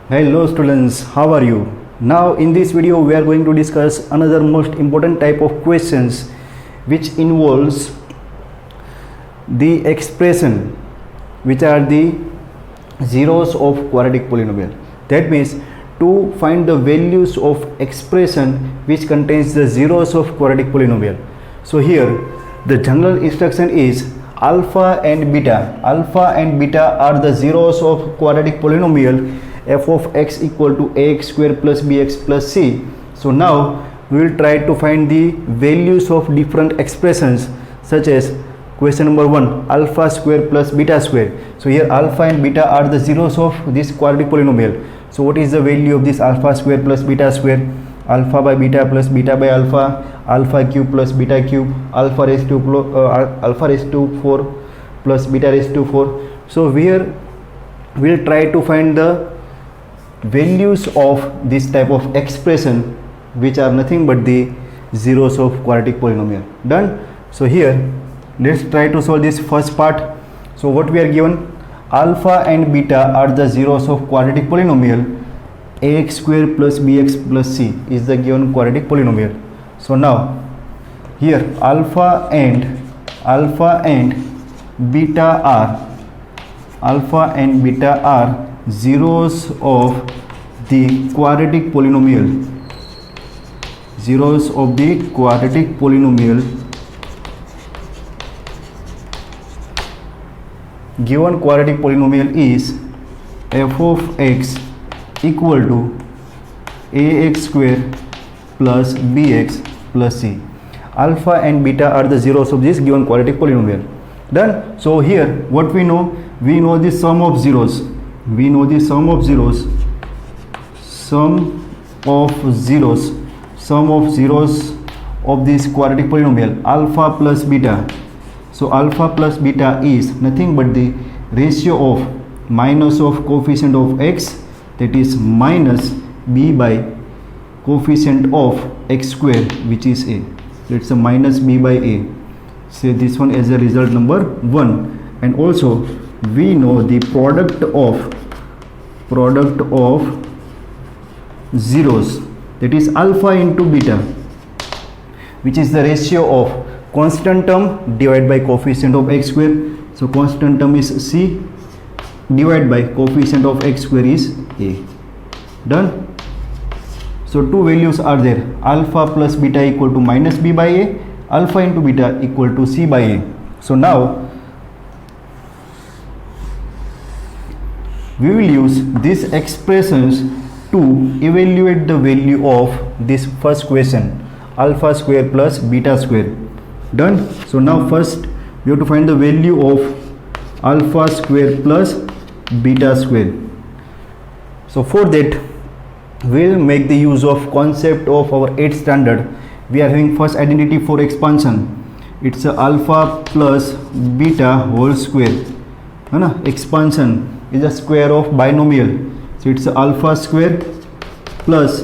Hello students, how are you? Now in this video we are going to discuss another most important type of questions which involves the expression which are the zeros of quadratic polynomial. That means to find the values of expression which contains the zeros of quadratic polynomial. So here the general instruction is alpha and beta. Alpha and beta are the zeros of quadratic polynomial f of x equal to ax square plus bx plus c. So now we will try to find the values of different expressions, such as question number 1, alpha square plus beta square. So here alpha and beta are the zeros of this quadratic polynomial. So what is the value of this alpha square plus beta square? Alpha by beta plus beta by alpha, alpha cube plus beta cube, alpha raised to 4 plus beta raised to 4. So here we will try to find the values of this type of expression which are nothing but the zeros of quadratic polynomial. Done. So here let's try to solve this first part. So what we are given, alpha and beta are the zeros of quadratic polynomial ax square plus bx plus c is the given quadratic polynomial. So now here alpha and beta are zeros of the quadratic polynomial, zeros of the quadratic polynomial. Given quadratic polynomial is f of x equal to ax square plus bx plus c. Alpha and beta are the zeros of this given quadratic polynomial. Done. So here what we know the sum of zeros. We know the sum of zeros of this quadratic polynomial alpha plus beta. So alpha plus beta is nothing but the ratio of minus of coefficient of x, that is minus b by coefficient of x square, which is a. Let's say minus b by a. Say this one as a result number 1. And also we know the product of zeros, that is alpha into beta, which is the ratio of constant term divided by coefficient of x square. So constant term is c divided by coefficient of x square is a. Done. So two values are there, alpha plus beta equal to minus b by a, alpha into beta equal to c by a. So now we will use these expressions to evaluate the value of this first question, alpha square plus beta square. Done. So now first we have to find the value of alpha square plus beta square. So for that we will make the use of concept of our 8th standard. We are having first identity for expansion. It's a alpha plus beta whole square. Expansion is a square of binomial. So it's alpha square plus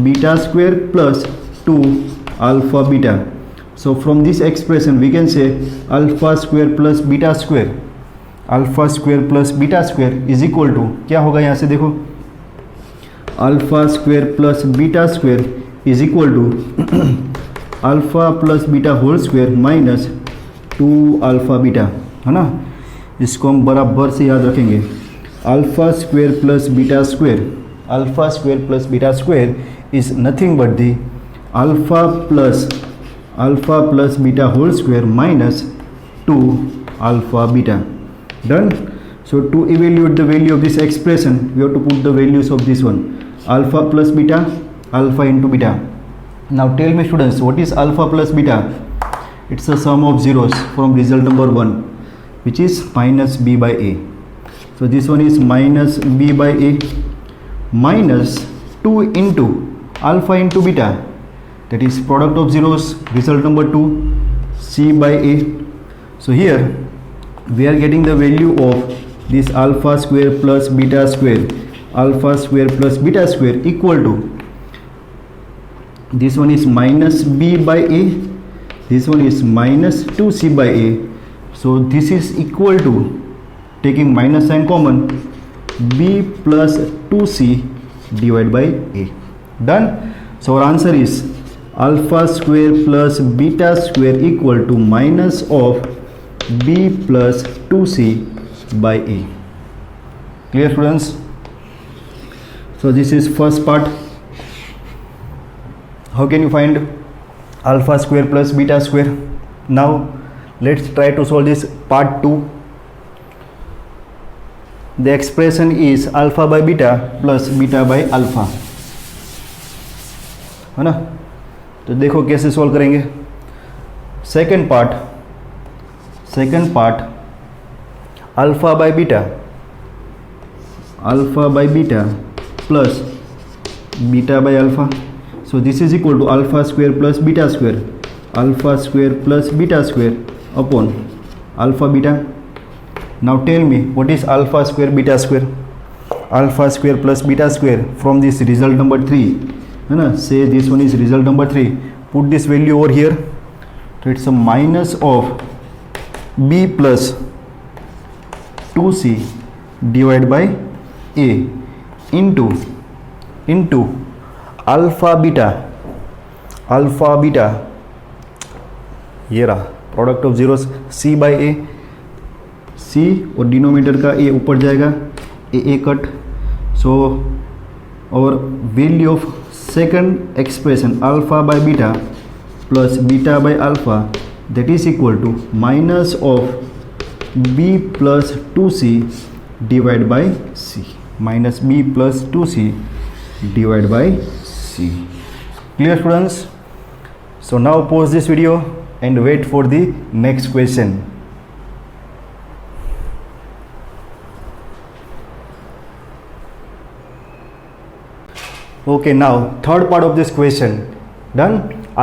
beta square plus 2 alpha beta. So from this expression we can say alpha square plus beta square is equal to, क्या होगा यहाँ से देखो, alpha square plus beta square is equal to alpha plus beta whole square minus 2 alpha beta, है ना. इसको हम बराबर से याद रखेंगे. Alpha square plus beta square is nothing but the alpha plus beta whole square minus 2 alpha beta. Done. So to evaluate the value of this expression we have to put the values of this one, alpha plus beta, alpha into beta. Now tell me students, what is alpha plus beta? It's the sum of zeros from result number 1, which is minus b by a. So this one is minus b by a minus 2 into alpha into beta, that is product of zeros, result number 2, c by a. So here we are getting the value of this alpha square plus beta square, alpha square plus beta square equal to, this one is minus b by a, this one is minus 2c by a. So this is equal to, taking minus sign common, b plus 2c divided by a. Done. So our answer is alpha square plus beta square equal to minus of b plus 2c by a. Clear, students? So this is first part. How can you find alpha square plus beta square? Now let's try to solve this part 2. The expression is alpha by beta plus beta by alpha, है ना? तो देखो कैसे solve करेंगे. Second part alpha by beta plus beta by alpha. So this is equal to alpha square plus beta square upon alpha beta. Now tell me what is alpha square beta square? Alpha square plus beta square from this result number 3, है ना? Say this one is result number 3. Put this value over here. So it's a minus of b plus 2c divided by a into alpha beta. ये रहा product of zeros c by a. c और denominator का a ऊपर जाएगा, a कट. So और value of second expression alpha by beta plus beta by alpha, that is equal to minus of b plus 2c divide by c. Minus b plus 2c divide by c. Clear students? So now pause this video and wait for the next question. Okay, now third part of this question. Done.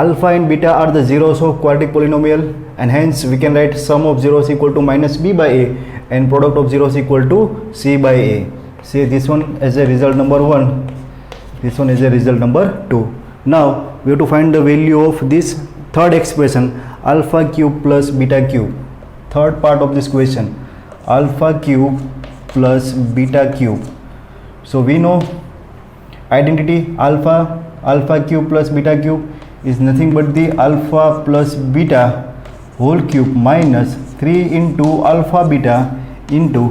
Alpha and beta are the zeros of quadratic polynomial, and hence we can write sum of zeros equal to minus b by a and product of zeros equal to c by a. Say this one as a result number 1, this one as a result number 2. Now we have to find the value of this third expression alpha cube plus beta cube. Third part of this question, alpha cube plus beta cube. So we know identity alpha cube plus beta cube is nothing but the alpha plus beta whole cube minus 3 into alpha beta into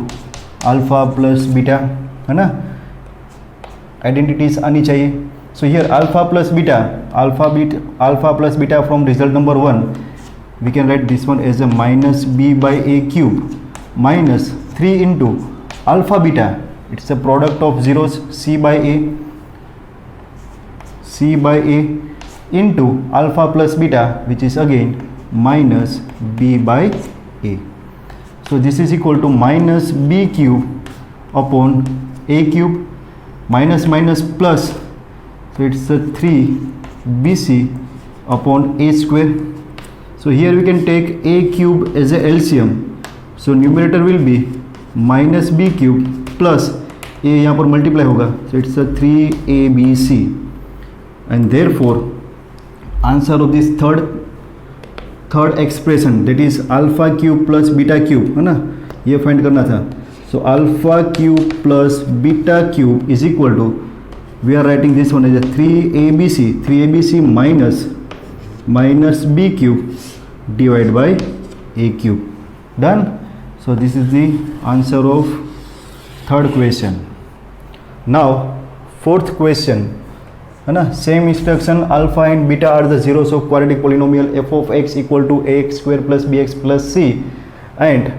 alpha plus beta, है ना? Identities आनी चाहिए. So here alpha plus beta from result number 1, we can write this one as a minus b by a cube minus 3 into alpha beta, it's a product of zeros c by a into alpha plus beta, which is again minus b by a. So this is equal to minus b cube upon a cube minus plus. So it's a 3bc upon a square. So here we can take a cube as a LCM. So numerator will be minus b cube plus a यहाँ पर multiply होगा. So it's a 3abc, and therefore answer of this third expression, that is alpha cube plus beta cube, है ना? ये find करना था. So alpha cube plus beta cube is equal to, we are writing this one as a 3abc minus b cube divided by a cube. Done. So this is the answer of third question. Now fourth question, है ना? Same instruction, alpha and beta are the zeros of quadratic polynomial f of x equal to ax square plus bx plus c, and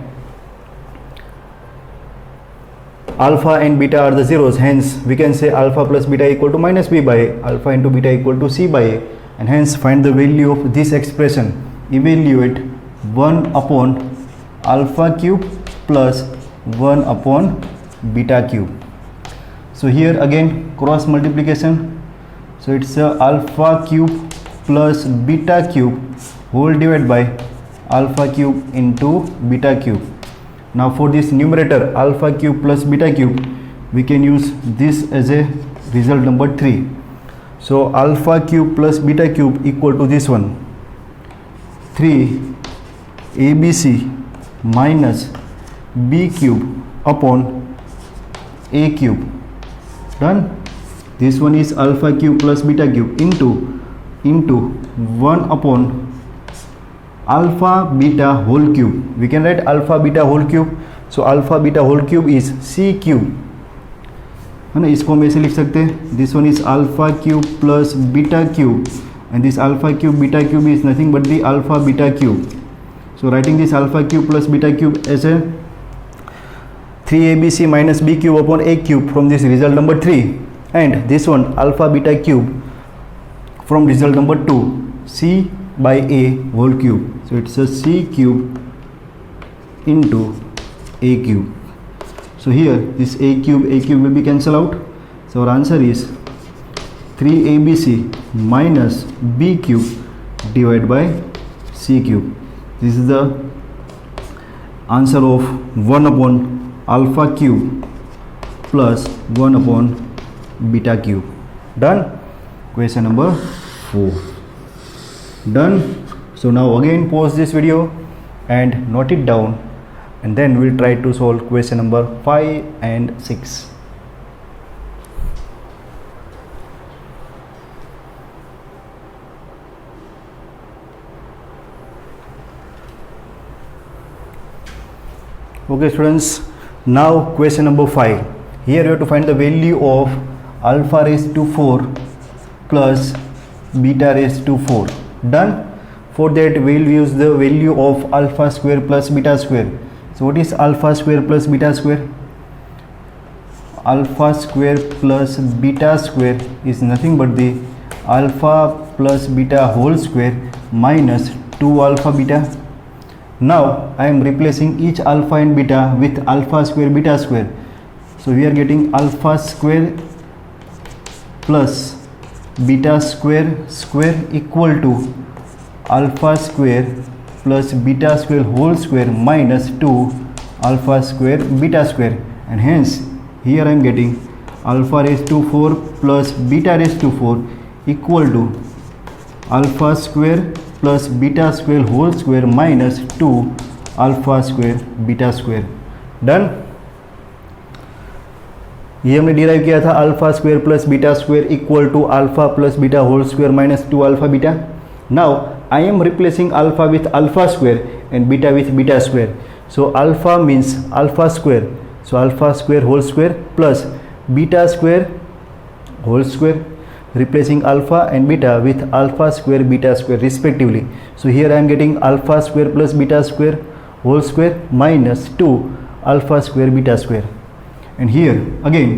alpha and beta are the zeros, hence we can say alpha plus beta equal to minus b by a, alpha into beta equal to c by a, and hence find the value of this expression. Evaluate 1 upon alpha cube plus 1 upon beta cube. So here again cross multiplication. So it's a alpha cube plus beta cube whole divided by alpha cube into beta cube. Now for this numerator alpha cube plus beta cube, we can use this as a result number 3. So alpha cube plus beta cube equal to this one, 3abc minus b cube upon a cube. Done. This one is alpha cube plus beta cube into 1 upon alpha beta whole cube. We can write alpha beta whole cube. So alpha beta whole cube is c cube, है ना. इसको हम ऐसे लिख सकते हैं, this one is alpha cube plus beta cube, and this alpha cube beta cube is nothing but the alpha beta cube. So writing this alpha cube plus beta cube as a 3abc minus b cube upon a cube from this result number 3, and this one alpha beta cube from result number 2, c by a whole cube. So it's a c cube into a cube. So here this a cube will be cancelled out. So our answer is 3abc minus b cube divided by c cube. This is the answer of 1 upon alpha cube plus 1 upon beta cube. Done. Question number 4. Done. So now again pause this video and note it down, and then we'll try to solve question number 5 and 6. Okay students, now question number 5. Here you have to find the value of alpha raised to 4 plus beta raised to 4. Done. For that we will use the value of alpha square plus beta square. So what is alpha square plus beta square? Alpha square plus beta square is nothing but the alpha plus beta whole square minus 2 alpha beta. Now I am replacing each alpha and beta with alpha square beta square. So we are getting alpha square plus beta square equal to alpha square plus beta square whole square minus 2 alpha square beta square, and hence here I am getting alpha raised to 4 plus beta raised to 4 equal to alpha square plus beta square whole square minus 2 alpha square beta square. Done. ये हमने derive किया था alpha square plus beta square equal to alpha plus beta whole square minus 2 alpha beta. Now I am replacing alpha with alpha square and beta with beta square. So alpha means alpha square, so alpha square whole square plus beta square whole square, replacing alpha and beta with alpha square beta square respectively. So here I am getting alpha square plus beta square whole square minus 2 alpha square beta square, and here again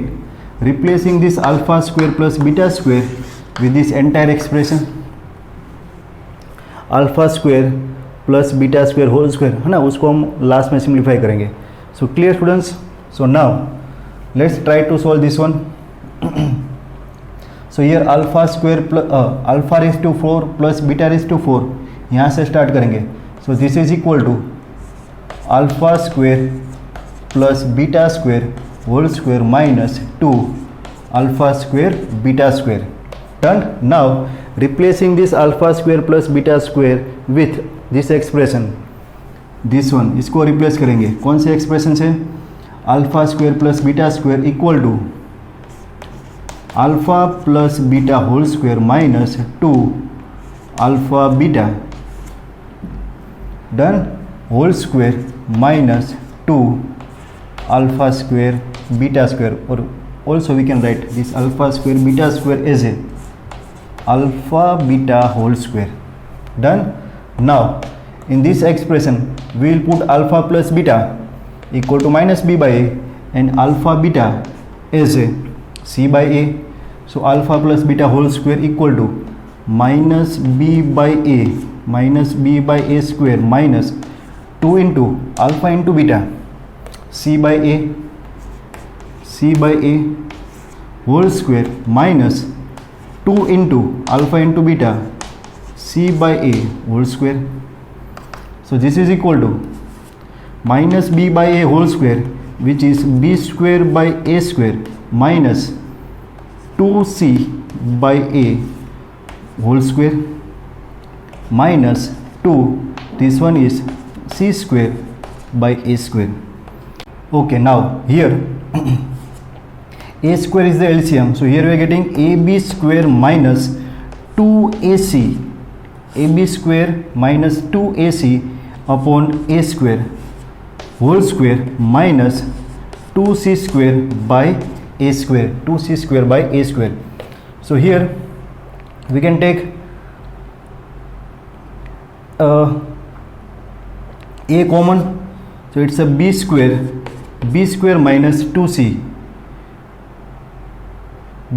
replacing this alpha square plus beta square with this entire expression alpha square plus beta square whole square, है ना, उसको हम last में simplify करेंगे. So clear students? So now let's try to solve this one. So here alpha square plus alpha raised to 4 plus beta raised to 4, यहाँ से start करेंगे. So this is equal to alpha square plus beta square whole square minus 2 alpha square beta square. Done. Now replacing this alpha square plus beta square with this expression, this one, इसको replace करेंगे. कौन से expression से? Alpha square plus beta square equal to alpha plus beta whole square minus 2 alpha beta. Done. Whole square minus 2 alpha square beta square, और also we can write this alpha square beta square as a alpha beta whole square. Done. Now in this expression we will put alpha plus beta equal to minus b by a and alpha beta as a c by a. So alpha plus beta whole square equal to minus b by a square minus 2 into alpha into beta c by a whole square minus 2 into alpha into beta c by a whole square. So this is equal to minus b by a whole square, which is b square by a square minus 2c by a whole square minus 2, this one is c square by a square. Okay, now here a square is the LCM, so here we are getting ab square minus 2ac, ab square minus 2ac upon a square whole square minus 2c square by a square, 2c square by a square. So here we can take a common, so it's a b square minus 2c,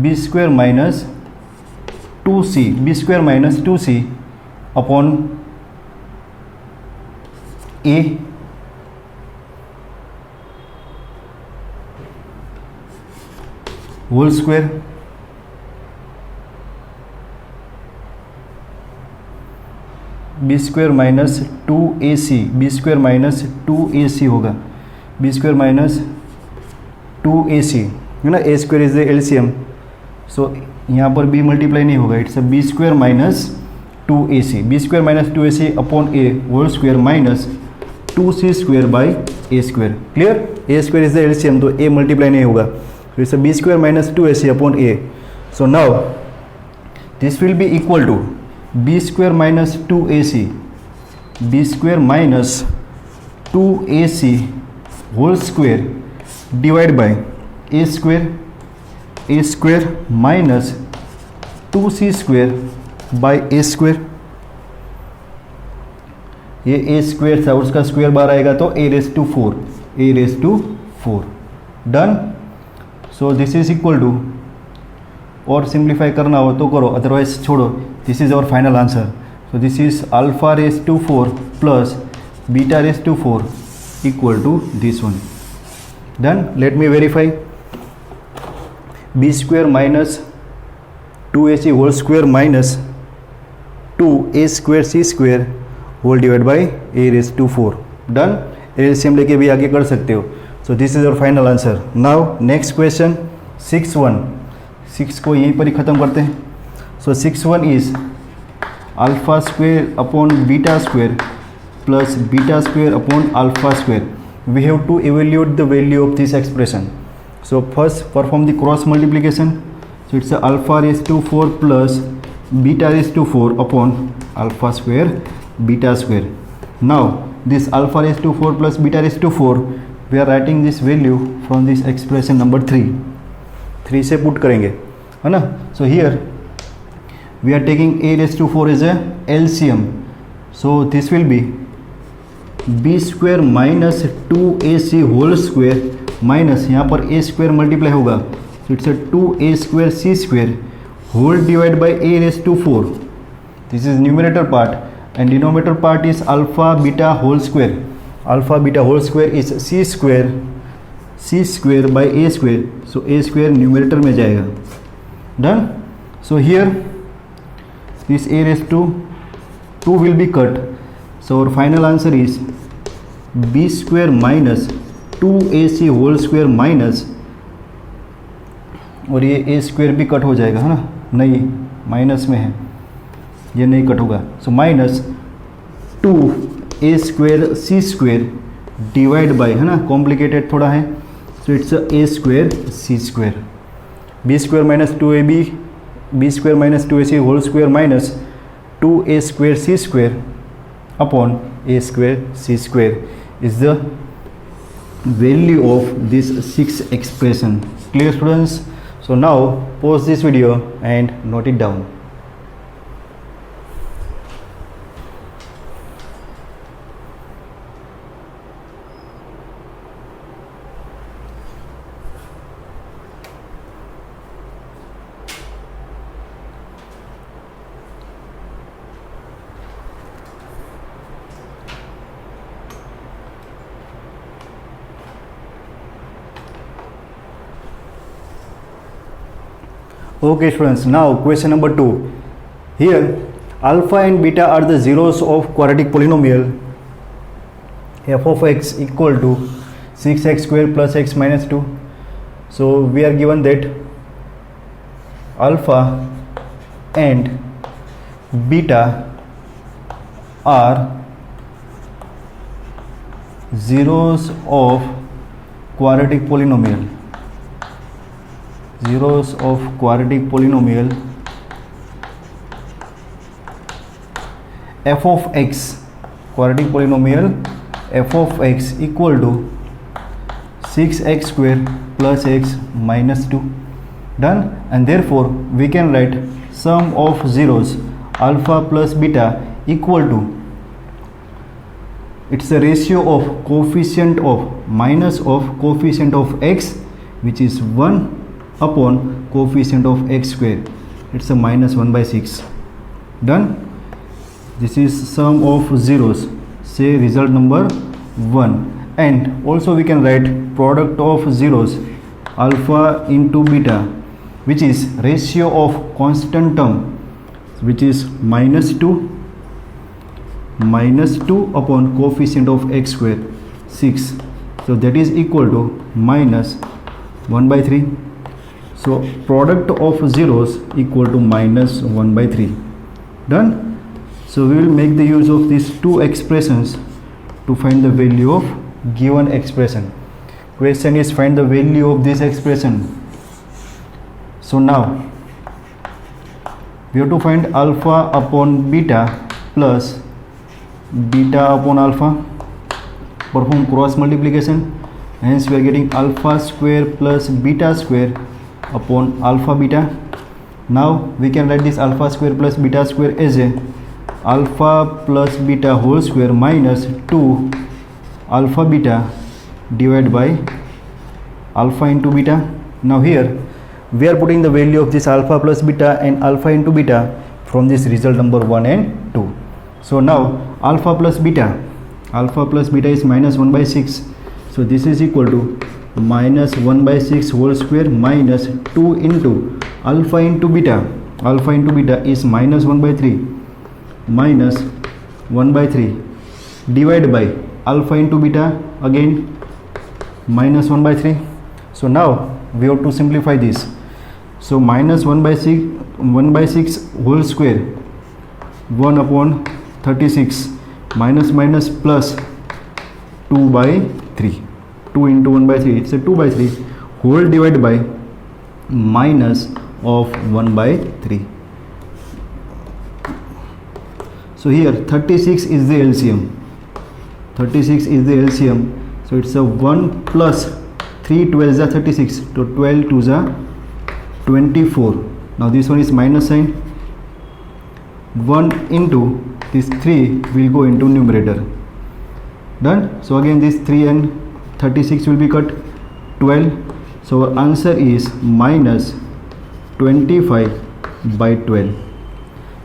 b square minus 2c upon a whole square b square minus 2ac, b square minus 2ac होगा, b square minus 2ac है ना, a square is the LCM, so यहाँ पर b multiply नहीं होगा, it's b square minus 2ac, b square minus 2ac upon a whole square minus 2c square by a square. Clear, a square is the LCM, तो a multiply नहीं होगा, so it's a b square minus 2ac upon a. So now this will be equal to b square minus 2ac, b square minus 2ac whole square divided by a square minus 2c square by a square. ये a square था, उसका square bar आएगा तो a raised to 4 done. So this is equal to, और simplify करना हो तो करो, अदरवाइज छोड़ो. This is our final answer. So this is alpha raise to 4 plus beta raise to 4 equal to this one. Done. Let me verify. B square minus 2ac whole square minus 2a square c square whole divide by a raise to 4. Done. LCM लेके भी आगे कर सकते हो. सो this is your final answer. Now next question 6 को यहीं पर ही ख़त्म करते हैं. So 6 is alpha square upon beta square plus beta square upon alpha square. We have to evaluate the value of this expression. So first perform the cross multiplication. So it's a alpha raised to 4 plus beta raised to 4 upon alpha square beta square. Now this alpha raised to 4 plus beta raised to 4, we are writing this value from this expression number 3 से put करेंगे, है ना. So here we are taking a raised to 4 as a LCM. So this will be b square minus 2ac whole square minus यहाँ पर a square multiply होगा, so it's 2a square c square whole divide by a raised to 4. This is numerator part and denominator part is alpha beta whole square. Alpha beta whole square is c square by a square, so a square numerator में जाएगा. Done. So here this a raised to 2 will be cut. So our final answer is b square minus 2ac whole square minus, और ये a square भी cut हो जाएगा, है ना. नहीं, माइनस में है, ये नहीं कट होगा. सो minus 2a square c square divide by, है ना, कॉम्प्लिकेटेड थोड़ा है, so it's a square c square. b square minus 2ab, b square minus 2ac whole square minus 2a square c square upon a square c square is the value of this 6 expression. Clear students? So now pause this video and note it down. Okay students, now question number 2. Here alpha and beta are the zeros of quadratic polynomial f of x equal to 6x square plus x minus 2. So we are given that alpha and beta are zeros of quadratic polynomial. zeros of quadratic polynomial f of x, quadratic polynomial f of x equal to 6x square plus x minus 2. Done. And therefore we can write sum of zeros alpha plus beta equal to, it's the ratio of coefficient of minus of coefficient of x, which is 1 upon coefficient of x square, it's a minus 1 by 6. Done. This is sum of zeros, say result number 1. And also we can write product of zeros alpha into beta, which is ratio of constant term, which is minus 2 upon coefficient of x square 6, so that is equal to minus 1 by 3. So product of zeros equal to minus 1 by 3. Done. So we will make the use of these two expressions to find the value of given expression. Question is find the value of this expression. So now we have to find alpha upon beta plus beta upon alpha, perform cross multiplication, hence we are getting alpha square plus beta square upon alpha beta. Now we can write this alpha square plus beta square as a alpha plus beta whole square minus 2 alpha beta divided by alpha into beta. Now here we are putting the value of this alpha plus beta and alpha into beta from this result number 1 and 2. So now alpha plus beta is minus 1 by 6, so this is equal to minus 1 by 6 whole square minus 2 into alpha into beta is minus 1 by 3 divided by alpha into beta, again minus 1 by 3. So now we have to simplify this. So minus 1 by 6 whole square 1 upon 36 minus plus 2 by 3, 2 into 1 by 3, it's a 2 by 3 whole divided by minus of 1 by 3. So here 36 is the LCM, so it's a 1 plus 3 12s are 36, so 12 2s are 24. Now this one is minus sign, 1 into this 3 will go into numerator. Done. So again this 3 and 36 will be cut, 12. So our answer is minus 25 by 12.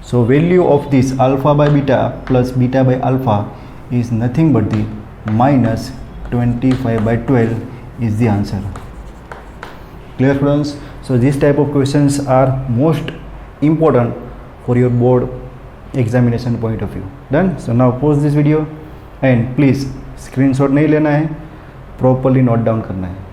So value of this alpha by beta plus beta by alpha is nothing but the minus 25 by 12 is the answer. Clear friends? So this type of questions are most important for your board examination point of view. Done. So now pause this video and please screenshot नहीं लेना है, properly note down करना है.